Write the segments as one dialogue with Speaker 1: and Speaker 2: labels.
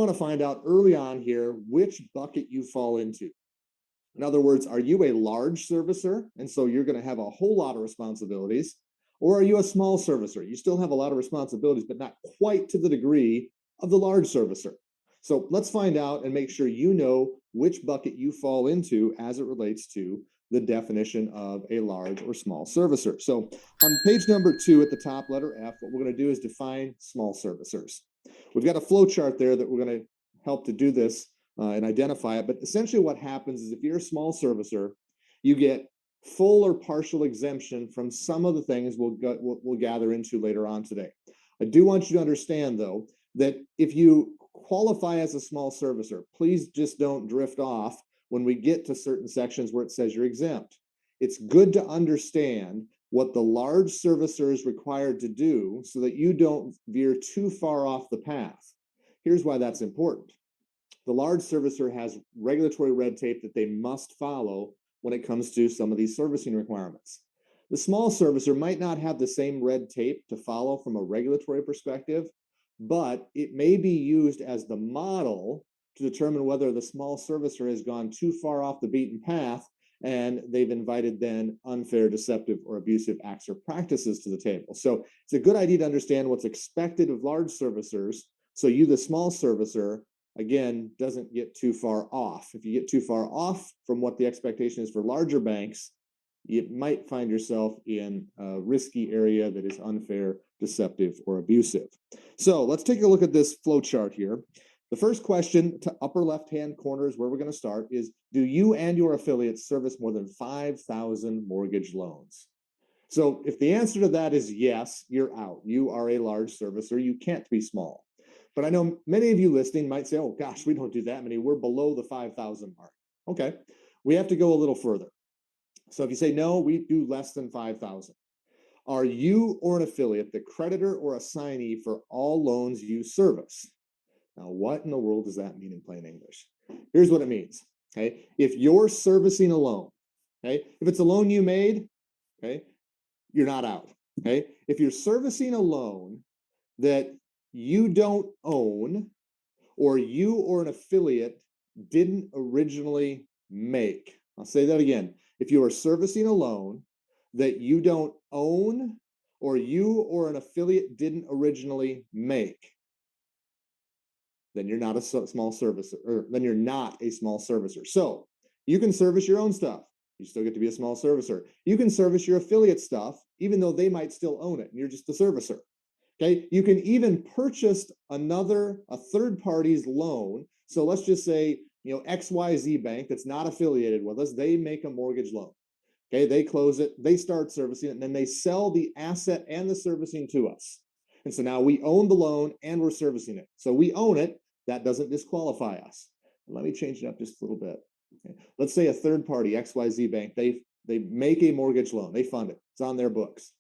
Speaker 1: want to find out early on here which bucket you fall into. In other words, are you a large servicer, and so you're going to have a whole lot of responsibilities, or are you a small servicer? You still have a lot of responsibilities, but not quite to the degree of the large servicer. So let's find out and make sure you know which bucket you fall into as it relates to the definition of a large or small servicer. So on page number 2 at the top, letter F, what we're going to do is define small servicers. We've got a flow chart there that we're going to help to do this and identify it. But essentially what happens is if you're a small servicer, you get full or partial exemption from some of the things we'll gather into later on today. I do want you to understand, though, that if you qualify as a small servicer, please just don't drift off when we get to certain sections where it says you're exempt. It's good to understand what the large servicer is required to do so that you don't veer too far off the path. Here's why that's important. The large servicer has regulatory red tape that they must follow when it comes to some of these servicing requirements. The small servicer might not have the same red tape to follow from a regulatory perspective, but it may be used as the model to determine whether the small servicer has gone too far off the beaten path and they've invited then unfair, deceptive, or abusive acts or practices to the table. So it's a good idea to understand what's expected of large servicers, so you, the small servicer, again, doesn't get too far off. If you get too far off from what the expectation is for larger banks, you might find yourself in a risky area that is unfair, deceptive, or abusive. So let's take a look at this flow chart here. The first question to upper left-hand corner is where we're going to start is, do you and your affiliates service more than 5,000 mortgage loans? So if the answer to that is yes, you're out. You are a large servicer. You can't be small. But I know many of you listening might say, oh gosh, we don't do that many. We're below the 5,000 mark. Okay, we have to go a little further. So if you say, no, we do less than 5,000. Are you or an affiliate the creditor or assignee for all loans you service? Now, what in the world does that mean in plain English? Here's what it means. Okay, if you're servicing a loan, okay, if it's a loan you made, okay, you're not out. Okay, if you're servicing a loan that you don't own or you or an affiliate didn't originally make. I'll say that again. If you are servicing a loan that you don't own or you or an affiliate didn't originally make, then you're not a small servicer, or then you're not a small servicer. So you can service your own stuff. You still get to be a small servicer. You can service your affiliate stuff, even though they might still own it, and you're just the servicer. Okay, you can even purchase a third party's loan. So let's just say, XYZ Bank that's not affiliated with us, they make a mortgage loan. Okay, they close it, they start servicing it, and then they sell the asset and the servicing to us. And so now we own the loan and we're servicing it. So we own it. That doesn't disqualify us. Let me change it up just a little bit. Okay. Let's say a third party, XYZ Bank, they make a mortgage loan. They fund it. It's on their books.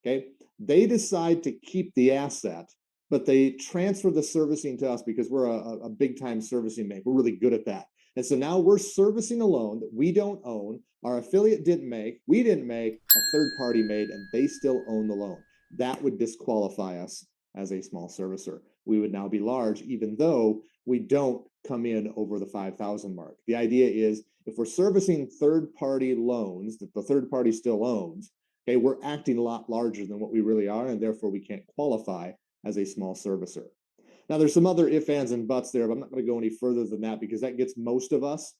Speaker 1: Okay. They decide to keep the asset, but they transfer the servicing to us because we're a big time servicing bank. We're really good at that. And so now we're servicing a loan that we don't own, our affiliate didn't make, we didn't make, a third party made, and they still own the loan. That would disqualify us as a small servicer. We would now be large, even though we don't come in over the 5,000 mark. The idea is if we're servicing third party loans that the third party still owns, okay, we're acting a lot larger than what we really are, and therefore we can't qualify as a small servicer. Now, there's some other ifs, ands, and buts there, but I'm not going to go any further than that because that gets most of us